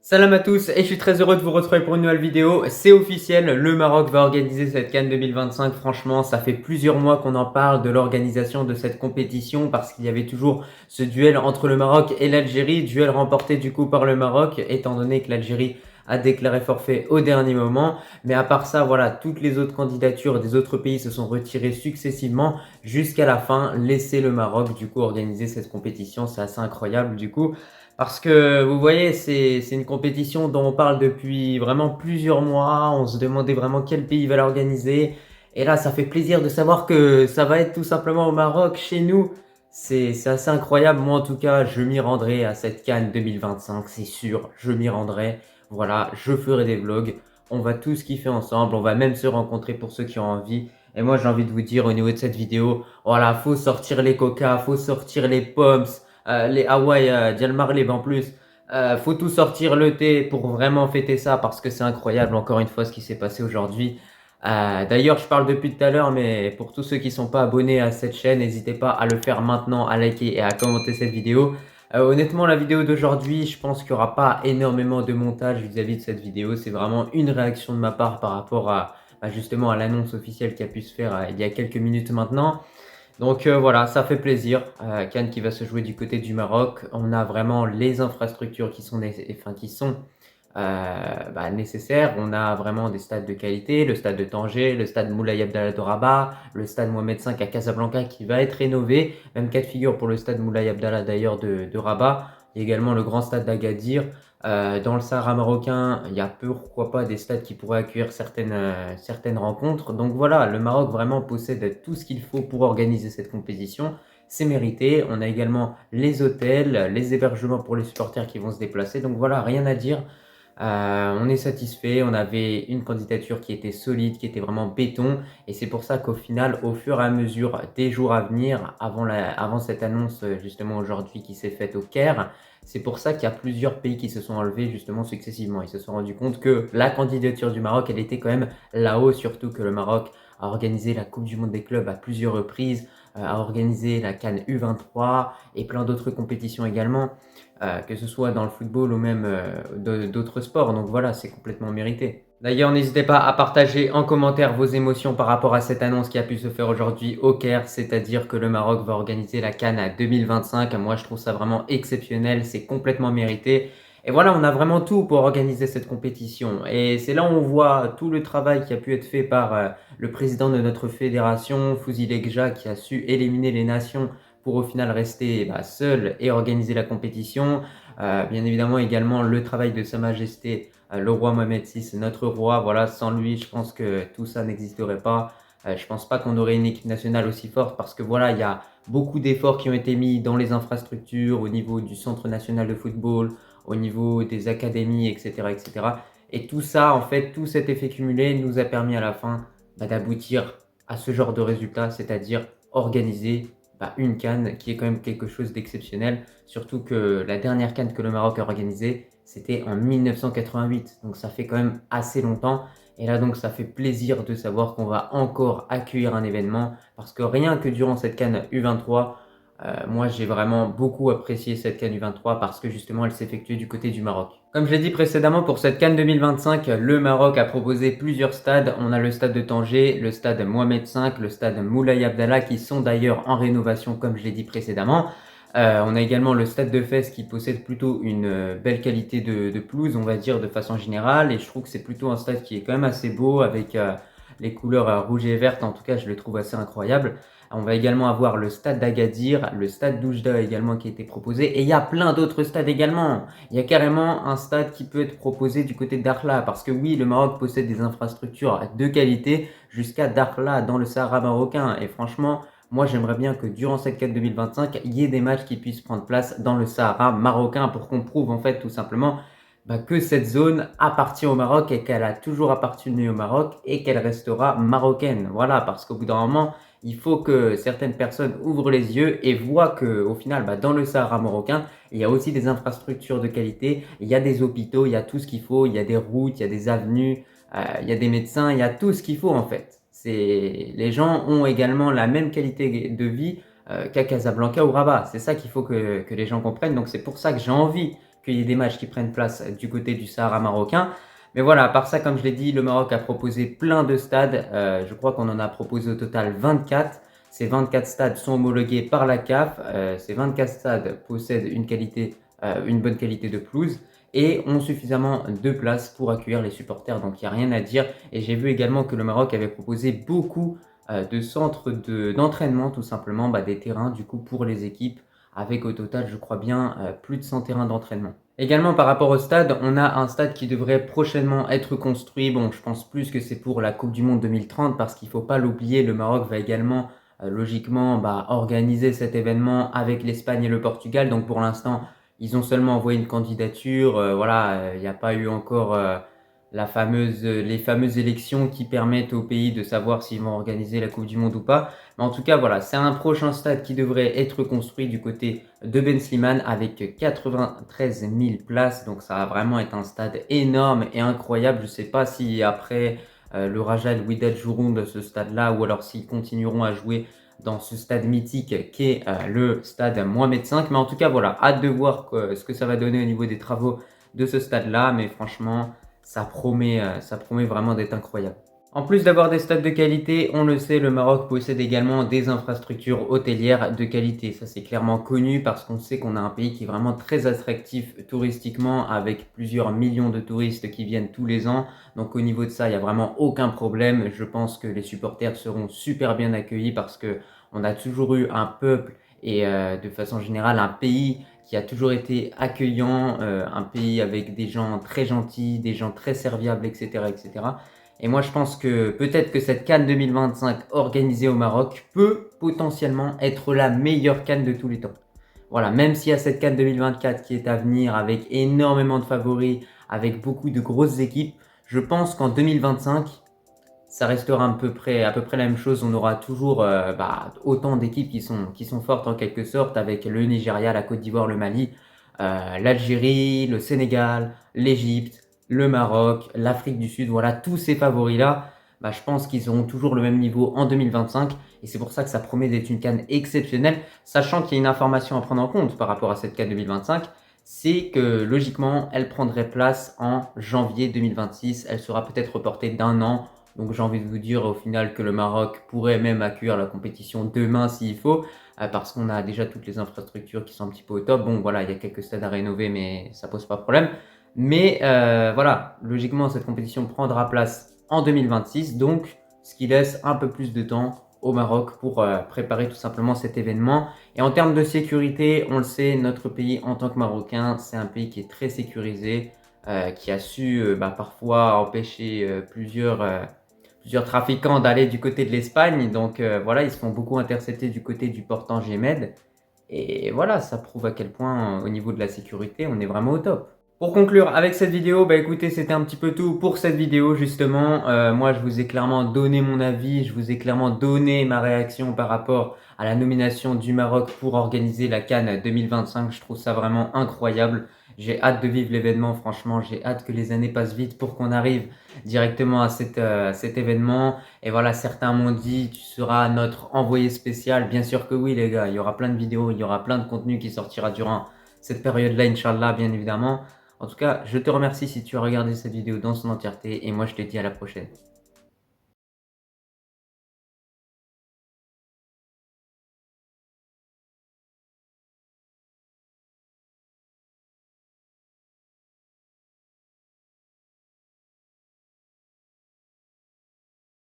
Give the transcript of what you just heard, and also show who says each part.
Speaker 1: Salam à tous et je suis très heureux de vous retrouver pour une nouvelle vidéo. C'est officiel, le Maroc va organiser cette CAN 2025. Franchement, ça fait plusieurs mois qu'on en parle de l'organisation de cette compétition parce qu'il y avait toujours ce duel entre le Maroc et l'Algérie. Duel remporté du coup par le Maroc étant donné que l'Algérie a déclaré forfait au dernier moment. Mais à part ça, voilà, toutes les autres candidatures des autres pays se sont retirées successivement jusqu'à la fin. Laisser le Maroc du coup organiser cette compétition, c'est assez incroyable du coup. Parce que vous voyez, c'est une compétition dont on parle depuis vraiment plusieurs mois. On se demandait vraiment quel pays va l'organiser. Et là, ça fait plaisir de savoir que ça va être tout simplement au Maroc, chez nous. C'est assez incroyable. Moi, en tout cas, je m'y rendrai à cette CAN 2025, c'est sûr. Je m'y rendrai. Voilà, je ferai des vlogs. On va tous kiffer ensemble. On va même se rencontrer pour ceux qui ont envie. Et moi, j'ai envie de vous dire au niveau de cette vidéo, voilà, faut sortir les coca, faut sortir les pommes, les Hawaï, Dial Marley en plus. Faut tout sortir le thé pour vraiment fêter ça parce que c'est incroyable encore une fois ce qui s'est passé aujourd'hui. D'ailleurs, je parle depuis tout à l'heure, mais pour tous ceux qui ne sont pas abonnés à cette chaîne, n'hésitez pas à le faire maintenant, à liker et à commenter cette vidéo. Honnêtement, la vidéo d'aujourd'hui, je pense qu'il n'y aura pas énormément de montage vis-à-vis de cette vidéo. C'est vraiment une réaction de ma part par rapport justement à l'annonce officielle qui a pu se faire il y a quelques minutes maintenant. Donc voilà, ça fait plaisir. Cannes qui va se jouer du côté du Maroc. On a vraiment les infrastructures qui sont, nécessaires. On a vraiment des stades de qualité, le stade de Tanger, le stade Moulay Abdallah de Rabat, le stade Mohamed V à Casablanca qui va être rénové. Même cas de figure pour le stade Moulay Abdallah d'ailleurs de Rabat. Il y a également le grand stade d'Agadir. Dans le Sahara marocain, il y a pourquoi pas des stades qui pourraient accueillir certaines rencontres. Donc voilà, le Maroc vraiment possède tout ce qu'il faut pour organiser cette compétition. C'est mérité. On a également les hôtels, les hébergements pour les supporters qui vont se déplacer. Donc voilà, rien à dire. On est satisfait, on avait une candidature qui était solide, qui était vraiment béton, et c'est pour ça qu'au final, au fur et à mesure des jours à venir, avant cette annonce justement aujourd'hui qui s'est faite au Caire, c'est pour ça qu'il y a plusieurs pays qui se sont enlevés justement successivement. Ils se sont rendus compte que la candidature du Maroc, elle était quand même là-haut, surtout que le Maroc a organisé la Coupe du Monde des clubs à plusieurs reprises, a organisé la CAN U23 et plein d'autres compétitions également. Que ce soit dans le football ou même d'autres sports. Donc voilà, c'est complètement mérité. D'ailleurs, n'hésitez pas à partager en commentaire vos émotions par rapport à cette annonce qui a pu se faire aujourd'hui au Caire, c'est-à-dire que le Maroc va organiser la CAN à 2025. Moi, je trouve ça vraiment exceptionnel, c'est complètement mérité. Et voilà, on a vraiment tout pour organiser cette compétition. Et c'est là où on voit tout le travail qui a pu être fait par le président de notre fédération, Fouzi Legja, qui a su éliminer les nations pour au final rester seul et organiser la compétition. Bien évidemment également le travail de Sa Majesté le roi Mohamed VI, notre roi. Voilà, sans lui, je pense que tout ça n'existerait pas. Je pense pas qu'on aurait une équipe nationale aussi forte parce que voilà, il y a beaucoup d'efforts qui ont été mis dans les infrastructures, au niveau du Centre national de football, au niveau des académies, etc., etc. Et tout ça, en fait, tout cet effet cumulé nous a permis à la fin d'aboutir à ce genre de résultat, c'est-à-dire organiser une CAN qui est quand même quelque chose d'exceptionnel. Surtout que la dernière CAN que le Maroc a organisée, c'était en 1988. Donc ça fait quand même assez longtemps. Et là donc ça fait plaisir de savoir qu'on va encore accueillir un événement. Parce que rien que durant cette CAN U23, moi j'ai vraiment beaucoup apprécié cette CAN U23 parce que justement elle s'effectuait du côté du Maroc. Comme je l'ai dit précédemment, pour cette CAN 2025, le Maroc a proposé plusieurs stades. On a le stade de Tanger, le stade Mohamed V, le stade Moulay Abdallah qui sont d'ailleurs en rénovation comme je l'ai dit précédemment. On a également le stade de Fès qui possède plutôt une belle qualité de pelouse, on va dire de façon générale. Et je trouve que c'est plutôt un stade qui est quand même assez beau avec les couleurs rouge et verte. En tout cas, je le trouve assez incroyable. On va également avoir le stade d'Agadir, le stade d'Oujda également qui a été proposé. Et il y a plein d'autres stades également. Il y a carrément un stade qui peut être proposé du côté de Dakhla. Parce que oui, le Maroc possède des infrastructures de qualité jusqu'à Dakhla dans le Sahara marocain. Et franchement, moi j'aimerais bien que durant cette CAN 2025, il y ait des matchs qui puissent prendre place dans le Sahara marocain pour qu'on prouve en fait tout simplement que cette zone appartient au Maroc et qu'elle a toujours appartenu au Maroc et qu'elle restera marocaine. Voilà, parce qu'au bout d'un moment, il faut que certaines personnes ouvrent les yeux et voient qu'au final, dans le Sahara marocain, il y a aussi des infrastructures de qualité, il y a des hôpitaux, il y a tout ce qu'il faut, il y a des routes, il y a des avenues, il y a des médecins, il y a tout ce qu'il faut en fait. Les gens ont également la même qualité de vie qu'à Casablanca ou Rabat. C'est ça qu'il faut que les gens comprennent. Donc c'est pour ça que j'ai envie qu'il y ait des matchs qui prennent place du côté du Sahara marocain. Mais voilà, à part ça, comme je l'ai dit, le Maroc a proposé plein de stades. Je crois qu'on en a proposé au total 24. Ces 24 stades sont homologués par la CAF. Ces 24 stades possèdent une bonne qualité de pelouse et ont suffisamment de place pour accueillir les supporters. Donc il n'y a rien à dire. Et j'ai vu également que le Maroc avait proposé beaucoup de centres d'entraînement, tout simplement, des terrains du coup pour les équipes, avec au total, je crois bien, plus de 100 terrains d'entraînement. Également par rapport au stade, on a un stade qui devrait prochainement être construit. Bon, je pense plus que c'est pour la Coupe du Monde 2030 parce qu'il ne faut pas l'oublier, le Maroc va également logiquement organiser cet événement avec l'Espagne et le Portugal. Donc pour l'instant, ils ont seulement envoyé une candidature. Il n'y a pas eu encore les fameuses élections qui permettent au pays de savoir s'ils vont organiser la Coupe du Monde ou pas. Mais en tout cas, voilà, c'est un prochain stade qui devrait être construit du côté de Ben Slimane avec 93 000 places. Donc ça va vraiment être un stade énorme et incroyable. Je ne sais pas si après le Raja de Wydad joueront de ce stade-là ou alors s'ils continueront à jouer dans ce stade mythique qui est le stade Mohamed V. Mais en tout cas, voilà, hâte de voir ce que ça va donner au niveau des travaux de ce stade-là. Mais franchement, ça promet vraiment d'être incroyable. En plus d'avoir des stades de qualité, on le sait, le Maroc possède également des infrastructures hôtelières de qualité. Ça, c'est clairement connu parce qu'on sait qu'on a un pays qui est vraiment très attractif touristiquement avec plusieurs millions de touristes qui viennent tous les ans. Donc au niveau de ça, il n'y a vraiment aucun problème. Je pense que les supporters seront super bien accueillis parce que on a toujours eu un peuple et de façon générale un pays qui a toujours été accueillant, un pays avec des gens très gentils, des gens très serviables, etc., etc. Et moi, je pense que peut-être que cette CAN 2025 organisée au Maroc peut potentiellement être la meilleure CAN de tous les temps. Voilà, même s'il y a cette CAN 2024 qui est à venir avec énormément de favoris, avec beaucoup de grosses équipes, je pense qu'en 2025, ça restera à peu près la même chose. On aura toujours autant d'équipes qui sont fortes en quelque sorte, avec le Nigeria, la Côte d'Ivoire, le Mali, l'Algérie, le Sénégal, l'Égypte, le Maroc, l'Afrique du Sud. Voilà, tous ces favoris-là, je pense qu'ils auront toujours le même niveau en 2025. Et c'est pour ça que ça promet d'être une CAN exceptionnelle, sachant qu'il y a une information à prendre en compte par rapport à cette CAN 2025. C'est que logiquement, elle prendrait place en janvier 2026. Elle sera peut-être reportée d'un an. Donc j'ai envie de vous dire au final que le Maroc pourrait même accueillir la compétition demain s'il faut, parce qu'on a déjà toutes les infrastructures qui sont un petit peu au top. Bon voilà, il y a quelques stades à rénover, mais ça pose pas de problème. Mais voilà, logiquement cette compétition prendra place en 2026, donc ce qui laisse un peu plus de temps au Maroc pour préparer tout simplement cet événement. Et en termes de sécurité, on le sait, notre pays en tant que Marocain, c'est un pays qui est très sécurisé, qui a su parfois empêcher plusieurs trafiquants d'aller du côté de l'Espagne. Donc voilà, ils se font beaucoup intercepter du côté du port Tanger Med. Et voilà, ça prouve à quel point au niveau de la sécurité, on est vraiment au top. Pour conclure avec cette vidéo, écoutez, c'était un petit peu tout pour cette vidéo justement. Moi, je vous ai clairement donné mon avis, je vous ai clairement donné ma réaction par rapport à la nomination du Maroc pour organiser la CAN 2025. Je trouve ça vraiment incroyable. J'ai hâte de vivre l'événement, franchement, j'ai hâte que les années passent vite pour qu'on arrive directement à cet événement. Et voilà, certains m'ont dit, tu seras notre envoyé spécial. Bien sûr que oui les gars, il y aura plein de vidéos, il y aura plein de contenu qui sortira durant cette période-là, Inch'Allah, bien évidemment. En tout cas, je te remercie si tu as regardé cette vidéo dans son entièreté et moi je te dis à la prochaine.